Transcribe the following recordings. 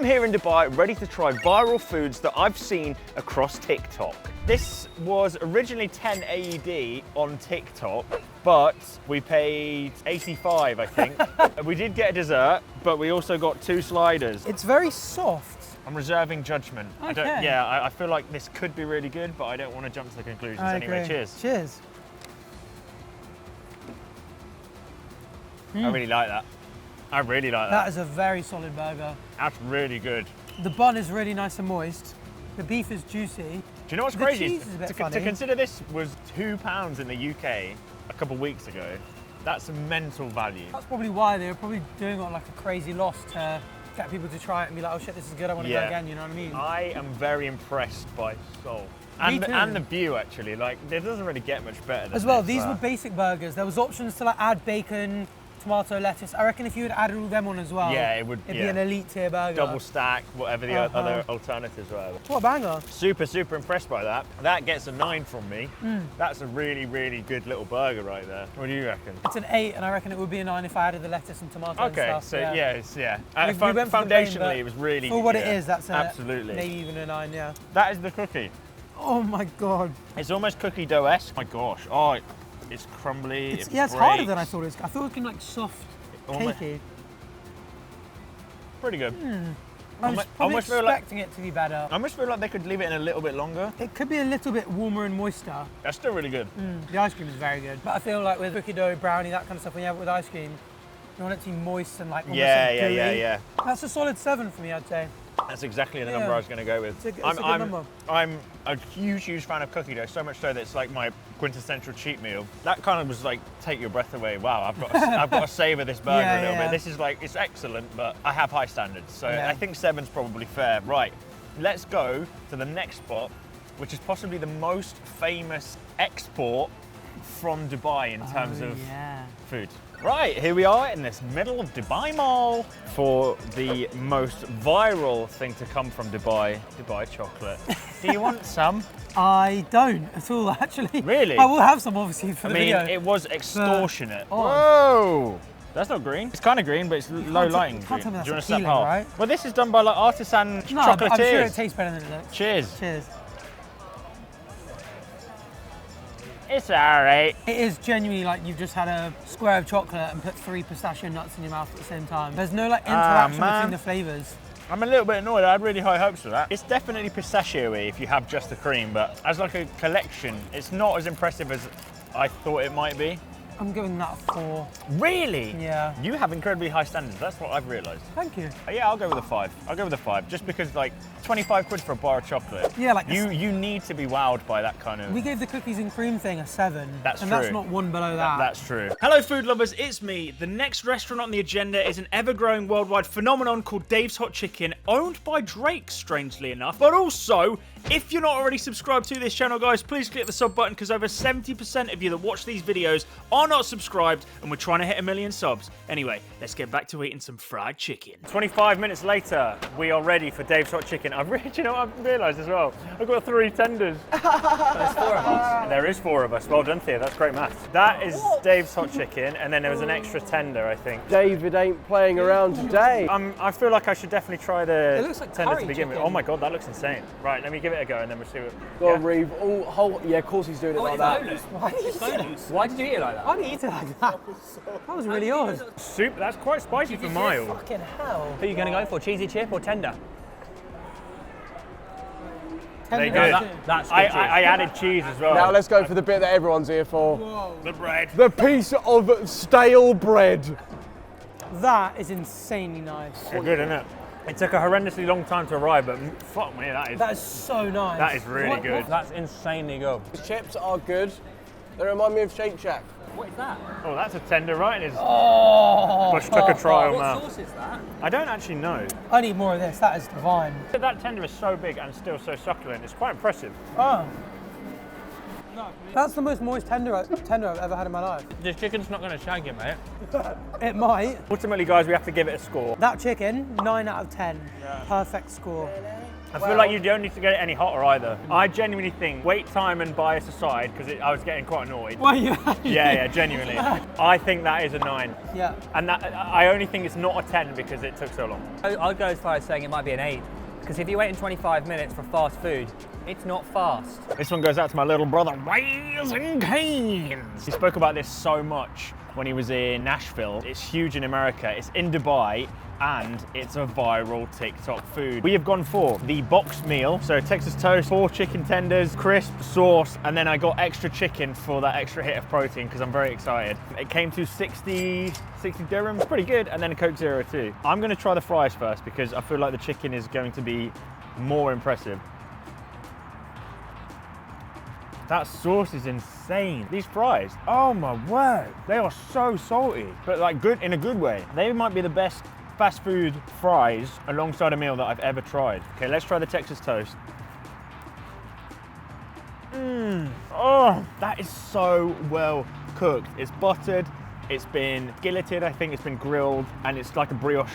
I'm here in Dubai, ready to try viral foods that I've seen across TikTok. This was originally 10 AED on TikTok, but we paid 85, I think. We did get a dessert, but we also got 2 sliders. It's very soft. I'm reserving judgment. Okay. I feel like this could be really good, but I don't want to jump to the conclusions. Anyway, cheers. Cheers. I really like that. I really like that. That is a very solid burger. That's really good. The bun is really nice and moist. The beef is juicy. Do you know what's The crazy? cheese is a bit funny. To consider this was £2 in the UK a couple of weeks ago, that's a mental value. That's probably why they were probably doing it on like a crazy loss to get people to try it and be like, oh shit, this is good, I want to go again, you know what I mean? I am very impressed by Seoul. Me too. And the view, actually. Like, it doesn't really get much better than As well, this, these were basic burgers. There was options to like add bacon, tomato, lettuce. I reckon if you had added all them on as well, yeah, it would it'd be an elite tier burger. Double stack, whatever the other alternatives were. What a banger. Super, super impressed by that. That gets a 9 from me. That's a really, really good little burger right there. What do you reckon? It's an 8, and I reckon it would be a 9 if I added the lettuce and tomato and stuff. So yeah. We went for the plain, Foundationally, it was really for what it is, that's absolutely. maybe even a 9, yeah. That is the cookie. Oh my god. It's almost cookie dough-esque. My gosh. Oh, it's crumbly. It's harder than I thought it was. I thought it was kind of like soft, cakey. Pretty good. I was probably expecting it to be better. I almost feel like they could leave it in a little bit longer. It could be a little bit warmer and moister. That's still really good. The ice cream is very good. But I feel like with cookie dough, brownie, that kind of stuff, when you have it with ice cream, you want it to be moist and like almost like gooey. Yeah. That's a solid 7 for me, I'd say. That's exactly the number I was going to go with. It's a good number. I'm a huge fan of cookie dough, so much so that it's like my quintessential cheat meal. That kind of was like, take your breath away. Wow, I've got to savor this burger a little bit. This is like, it's excellent, but I have high standards. So I think 7's probably fair. Right, let's go to the next spot, which is possibly the most famous export from Dubai in terms of food. Right, here we are in this middle of Dubai Mall for the most viral thing to come from Dubai chocolate. Do you want some? I don't at all, actually. Really? I will have some, obviously, for the video. I mean, it was extortionate. Whoa! That's not green. It's kind of green, but it's low lighting green. Do you want to step half? Right? Well, this is done by like artisan chocolatiers. I'm sure it tastes better than it looks. Cheers. Cheers. It's alright. It is genuinely like you've just had a square of chocolate and put 3 pistachio nuts in your mouth at the same time. There's no like interaction between the flavours. I'm a little bit annoyed. I had really high hopes for that. It's definitely pistachio-y if you have just the cream, but as like a collection, it's not as impressive as I thought it might be. I'm giving that a 4. Really? Yeah. You have incredibly high standards. That's what I've realised. Thank you. Yeah, I'll go with a 5. I'll go with a 5, just because like 25 quid for a bar of chocolate. Yeah, like you need to be wowed by that kind of. We gave the cookies and cream thing a 7. That's and true. That's not one below that. That's true. Hello food lovers, it's me. The next restaurant on the agenda is an ever-growing worldwide phenomenon called Dave's Hot Chicken, owned by Drake, strangely enough. But also, if you're not already subscribed to this channel, guys, please click the sub button, because over 70% of you that watch these videos are not subscribed, and we're trying to hit 1 million subs. Anyway, let's get back to eating some fried chicken. 25 minutes later, we are ready for Dave's Hot Chicken. You know what I've realised as well? I've got 3 tenders. There's 4 of us. There is 4 of us. Well done, Thea. That's great maths. That is Dave's Hot Chicken, and then there was an extra tender, I think. David ain't playing around today. I feel like I should definitely try the It looks like tender to curry begin with. chicken. Oh my god, that looks insane. Right, let me give it a go, and then we'll see what. Go on, REEV. Yeah, of course he's doing it like that. Why did you eat it like that? Why did you eat it like that? That was really odd. Soup. That's quite spicy for mild. Fucking hell. Who are you going to go for? Cheesy chip or tender? Very Tender. good. That's good. I added cheese as well. Now let's go for the bit that everyone's here for. Whoa. The bread. The piece of stale bread. That is insanely nice. They're good, isn't it? It took a horrendously long time to arrive, but fuck me, That is so nice. that is really good. That's insanely good. The chips are good. They remind me of Shake Shack. What is that? Oh, that's a tender right in his. Oh. Bush took a trial now. What sauce is that? I don't actually know. I need more of this. That is divine. That tender is so big and still so succulent. It's quite impressive. Oh. That's the most moist tender I've ever had in my life. This chicken's not going to shag you, mate. It might. Ultimately, guys, we have to give it a score. That chicken, 9 out of 10. Perfect score. I feel like you don't need to get it any hotter either. I genuinely think, weight time and bias aside, because I was getting quite annoyed. Why you? Yeah, genuinely. I think that is a 9. Yeah. And that, I only think it's not a 10 because it took so long. I'd go as far as saying it might be an 8. Because if you're waiting 25 minutes for fast food, it's not fast. This one goes out to my little brother, Raising Cane's. He spoke about this so much when he was in Nashville. It's huge in America, it's in Dubai, and it's a viral TikTok food. We have gone for the boxed meal, so Texas toast, 4 chicken tenders, crisp, sauce, and then I got extra chicken for that extra hit of protein because I'm very excited. It came to 60 dirhams, pretty good, and then a Coke Zero too. I'm gonna try the fries first because I feel like the chicken is going to be more impressive. That sauce is insane. These fries, oh my word, they are so salty, but like good in a good way. They might be the best fast food fries alongside a meal that I've ever tried. Okay, let's try the Texas toast. Oh, that is so well cooked. It's buttered, it's been skilleted, I think it's been grilled, and it's like a brioche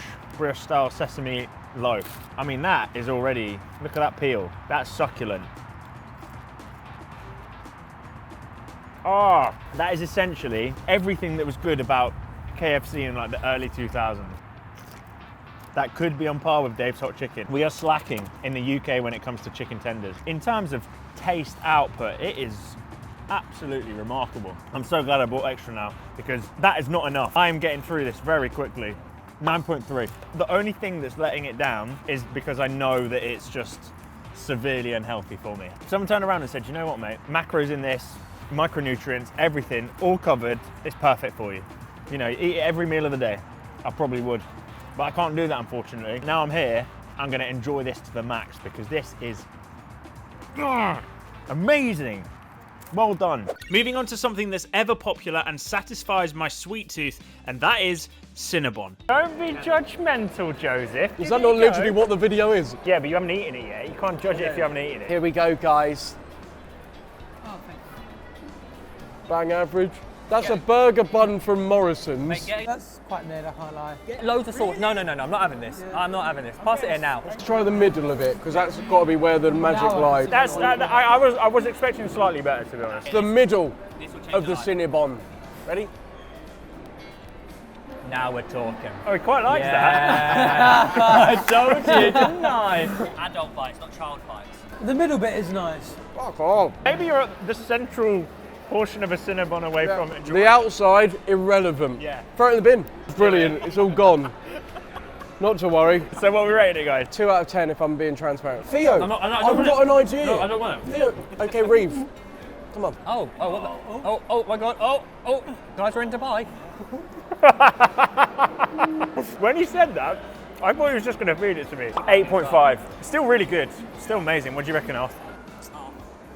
style sesame loaf. I mean, that is already, look at that peel, that's succulent. Oh, that is essentially everything that was good about KFC in like the early 2000s. That could be on par with Dave's Hot Chicken. We are slacking in the UK when it comes to chicken tenders. In terms of taste output, it is absolutely remarkable. I'm so glad I bought extra now because that is not enough. I am getting through this very quickly. 9.3. The only thing that's letting it down is because I know that it's just severely unhealthy for me. Someone turned around and said, you know what, mate? Macros in this, micronutrients, everything, all covered. It's perfect for you. You know, eat it every meal of the day. I probably would. But I can't do that, unfortunately. Now I'm here, I'm gonna enjoy this to the max because this is amazing. Well done. Moving on to something that's ever popular and satisfies my sweet tooth, and that is Cinnabon. Don't be judgmental, Joseph. Is that not literally what the video is? Yeah, but you haven't eaten it yet. You can't judge it if you haven't eaten it. Here we go, guys. Bang average. That's a burger bun from Morrison's. That's quite mid, I can't lie. Loads of sauce. No, I'm not having this. I'm not having this. Pass it in now. Let's try the middle of it, because that's got to be where the magic lies. I was expecting slightly better, to be honest. The middle of the Cinnabon. Ready? Now we're talking. Oh, he quite likes that. I told you, didn't I? Adult bites, not child bites. The middle bit is nice. Fuck off. Maybe you're at the central portion of a Cinnabon away from it. The outside, irrelevant. Yeah. Throw it in the bin. It's brilliant. It's all gone. Not to worry. So what are we rating it, guys? 2 out of 10 if I'm being transparent. Theo, I don't I've want got an idea. No, I don't want it. Theo, okay, REEV. Come on. Oh my god. Oh, guys, we're in Dubai. When you said that, I thought he was just going to feed it to me. 8.5. Still really good. Still amazing. What do you reckon, Arth?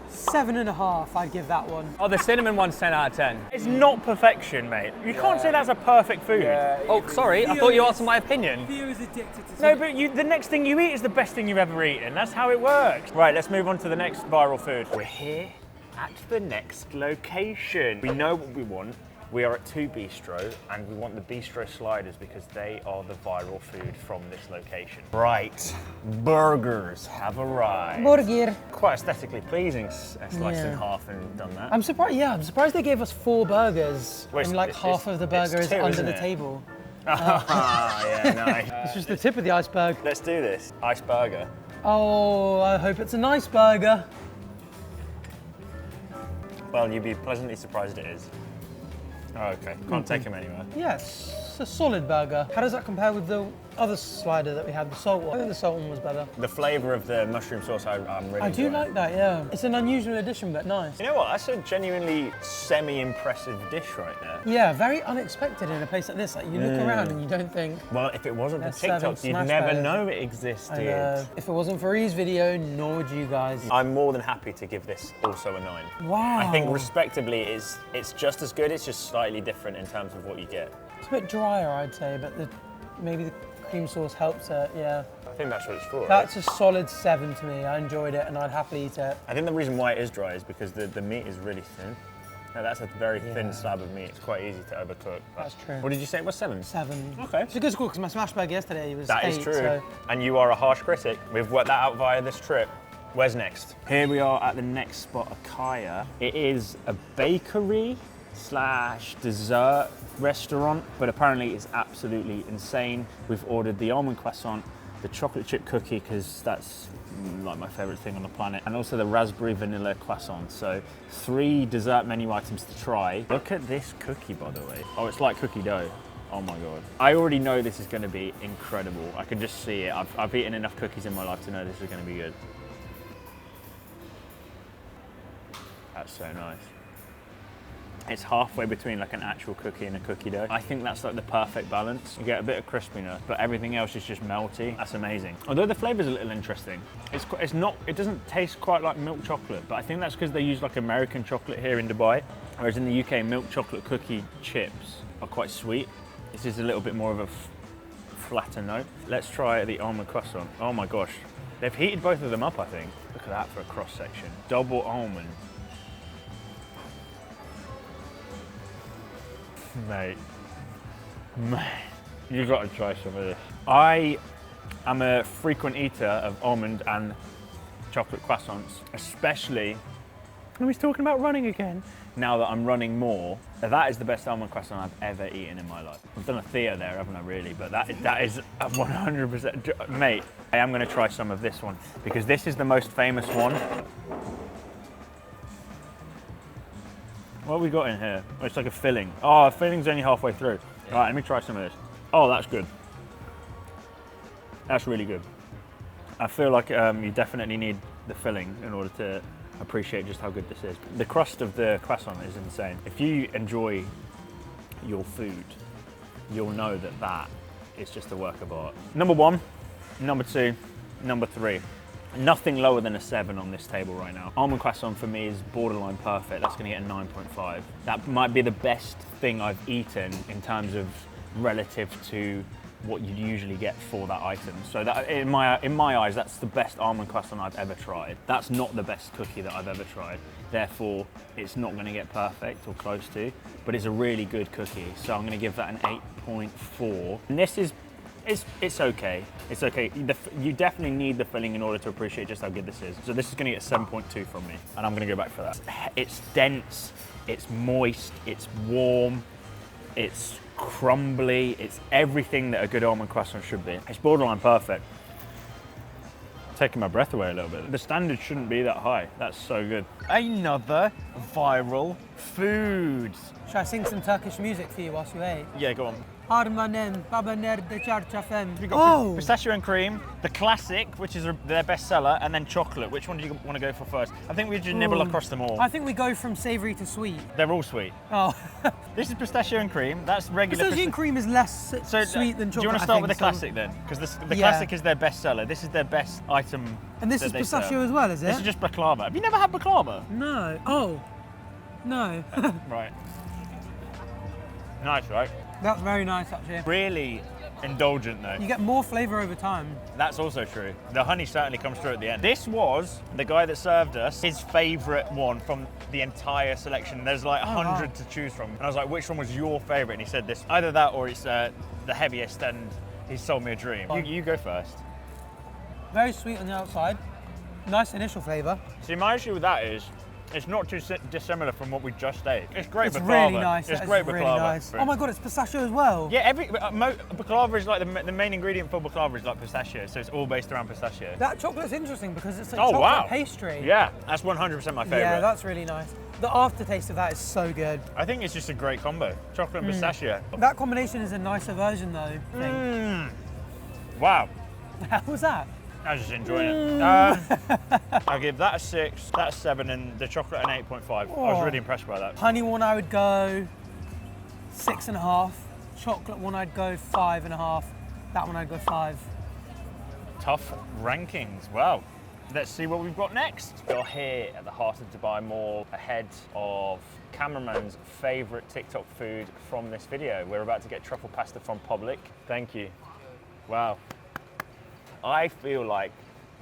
7.5, I'd give that one. Oh, the cinnamon one's 10 out of 10. It's not perfection, mate. You can't say that's a perfect food. Oh, sorry, I thought you asked my opinion. Theo is addicted to No, but the next thing you eat is the best thing you've ever eaten. That's how it works. Right, let's move on to the next viral food. We're here at the next location. We know what we want. We are at 2 Bistro, and we want the Bistro sliders because they are the viral food from this location. Right, burgers have arrived. Burger. Quite aesthetically pleasing, sliced in half and done that. I'm surprised they gave us 4 burgers Well, and like half of the burger is 2, under isn't the it? table. Yeah, nice. It's just the tip of the iceberg. Let's do this. Ice burger. Oh, I hope it's a nice burger. Well, you'd be pleasantly surprised it is. Oh, okay. Can't take him anywhere. Yes, it's a solid burger. How does that compare with the other slider that we had, the salt one? I think the salt one was better. The flavour of the mushroom sauce, I'm really I do enjoying. like that, yeah. It's an unusual addition, but nice. You know what? That's a genuinely semi-impressive dish right there. Yeah, very unexpected in a place like this. Like you look around and you don't think. Well, if it wasn't for They're serving TikTok, you'd smash never burgers. know it existed. If it wasn't for Reeve's video, nor would you guys. I'm more than happy to give this also a 9. Wow. I think respectively, it's just as good. It's just slightly different in terms of what you get. It's a bit drier, I'd say, but maybe the cream sauce helps it. Yeah. I think that's what it's for. That's a solid 7 to me. I enjoyed it and I'd happily eat it. I think the reason why it is dry is because the meat is really thin. Now that's a very thin slab of meat. It's quite easy to overcook. That's true. What did you say it was, 7? 7. Okay. It's a good score because my smash burger yesterday was That 8. is true. So. And you are a harsh critic. We've worked that out via this trip. Where's next? Here we are at the next spot, Akaya. It is a bakery / dessert restaurant, but apparently it's absolutely insane. We've ordered the almond croissant, the chocolate chip cookie, because that's like my favorite thing on the planet, and also the raspberry vanilla croissant. So 3 dessert menu items to try. Look at this cookie, by the way. Oh, it's like cookie dough. Oh my God. I already know this is going to be incredible. I can just see it. I've eaten enough cookies in my life to know this is going to be good. That's so nice. It's halfway between like an actual cookie and a cookie dough. I think that's like the perfect balance. You get a bit of crispiness, but everything else is just melty. That's amazing. Although the flavor's a little interesting. It doesn't taste quite like milk chocolate, but I think that's because they use like American chocolate here in Dubai, whereas in the UK, milk chocolate cookie chips are quite sweet. This is a little bit more of a flatter note. Let's try the almond croissant. Oh my gosh. They've heated both of them up, I think. Look at that for a cross section. Double almond. Mate, you got to try some of this. I am a frequent eater of almond and chocolate croissants, especially, and he's talking about running again. Now that I'm running more, that is the best almond croissant I've ever eaten in my life. I've done a Thea there, haven't I, really? But that is 100%. Mate, I am going to try some of this one because this is the most famous one. What have we got in here? Oh, it's like a filling. Oh, the filling's only halfway through. All right, let me try some of this. Oh, that's good. That's really good. I feel like you definitely need the filling in order to appreciate just how good this is. The crust of the croissant is insane. If you enjoy your food, you'll know that that is just a work of art. Number 1, number 2, number 3. Nothing lower than a 7 on this table right now. Almond croissant for me is borderline perfect. That's gonna get a 9.5. That might be the best thing I've eaten in terms of relative to what you'd usually get for that item. So that, in my eyes, that's the best almond croissant I've ever tried. That's not the best cookie that I've ever tried. Therefore, it's not gonna get perfect or close to, but it's a really good cookie. So I'm gonna give that an 8.4. And this is, it's okay. It's okay. You definitely need the filling in order to appreciate just how good this is. So this is gonna get a 7.2 from me, and I'm gonna go back for that. It's dense, it's moist, it's warm, it's crumbly, it's everything that a good almond croissant should be. It's borderline perfect. Taking my breath away a little bit. The standard shouldn't be that high. That's so good. Another viral food. Should I sing some Turkish music for you whilst you ate? Yeah, go on. Harmanem, baba nerede çarşafem. We got pistachio and cream, the classic, which is their best seller, and then chocolate. Which one do you want to go for first? I think we just nibble across them all. I think we go from savoury to sweet. They're all sweet. Oh. This is pistachio and cream. That's regular. Pistachio and cream is less sweet than chocolate. Do you want to start with the classic then? Because the classic is their best seller. This is their best item. And this is pistachio as well, is it? This is just baklava. Have you never had baklava? No. Oh. No. Right. Nice, right? That's very nice, actually. Really indulgent, though. You get more flavour over time. That's also true. The honey certainly comes through at the end. This was the guy that served us, his favourite one from the entire selection. There's like 100 to choose from. And I was like, which one was your favourite? And he said this. Either that or it's the heaviest, and he sold me a dream. You go first. Very sweet on the outside. Nice initial flavour. See, my issue with that is, it's not too dissimilar from what we just ate. It's great It's baklava. really nice. It's great really baklava. nice. Oh my God, it's pistachio as well. Yeah, baklava is like the main ingredient for baklava is like pistachio, so it's all based around pistachio. That chocolate's interesting because it's like Oh, chocolate wow. pastry. Yeah, that's 100% my favourite. Yeah, that's really nice. The aftertaste of that is so good. I think it's just a great combo. Chocolate and pistachio. That combination is a nicer version though, I think. Wow. How was that? I was just enjoying it. I'll give that a 6, that a 7, and the chocolate an 8.5. I was really impressed by that. Honey one I would go 6.5. Chocolate one I'd go 5.5. That one I'd go 5. Tough rankings. Wow. Let's see what we've got next. We're here at the heart of Dubai Mall, ahead of cameraman's favourite TikTok food from this video. We're about to get truffle pasta from Public. Thank you. Wow. I feel like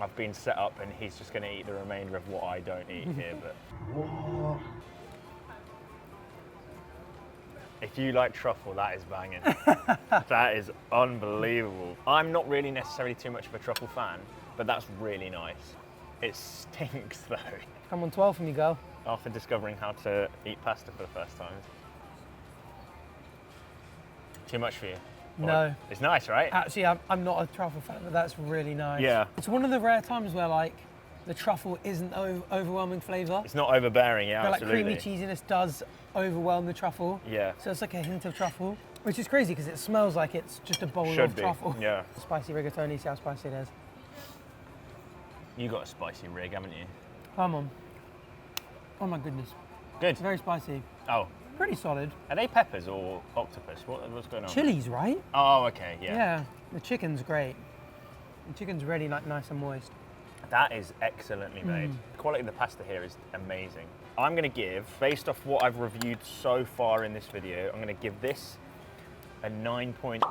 I've been set up and he's just going to eat the remainder of what I don't eat here, but... If you like truffle, that is banging. That is unbelievable. I'm not really necessarily too much of a truffle fan, but that's really nice. It stinks though. Come on, 12 from you, girl. After discovering how to eat pasta for the first time. Too much for you? No. It's nice, right? Actually, I'm not a truffle fan, but that's really nice. Yeah. It's one of the rare times where like the truffle isn't overwhelming flavour. It's not overbearing, yeah, But absolutely. like creamy cheesiness does overwhelm the truffle. Yeah. So it's like a hint of truffle, which is crazy because it smells like it's just a bowl of truffle. Yeah. Spicy rigatoni, see how spicy it is. You got a spicy rig, haven't you? Come on. Oh my goodness. Good. Very spicy. Oh, Pretty solid. are they peppers or octopus? What's going on? Chilies, right? Oh, okay, yeah. Yeah. The chicken's great. The chicken's really like nice and moist. That is excellently made. The quality of the pasta here is amazing. I'm going to give, based off what I've reviewed so far in this video, I'm going to give this a 9.2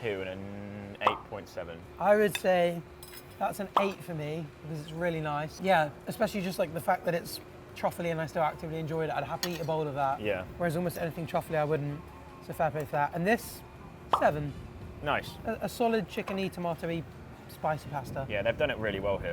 and an 8.7. I would say that's an 8 for me because it's really nice. Yeah, especially just like the fact that it's truffly and I still actively enjoyed it. I'd happily eat a bowl of that. Yeah. Whereas almost anything truffly I wouldn't. So fair play for that. And this, 7. Nice. A solid chickeny, tomatoey, spicy pasta. Yeah, they've done it really well here.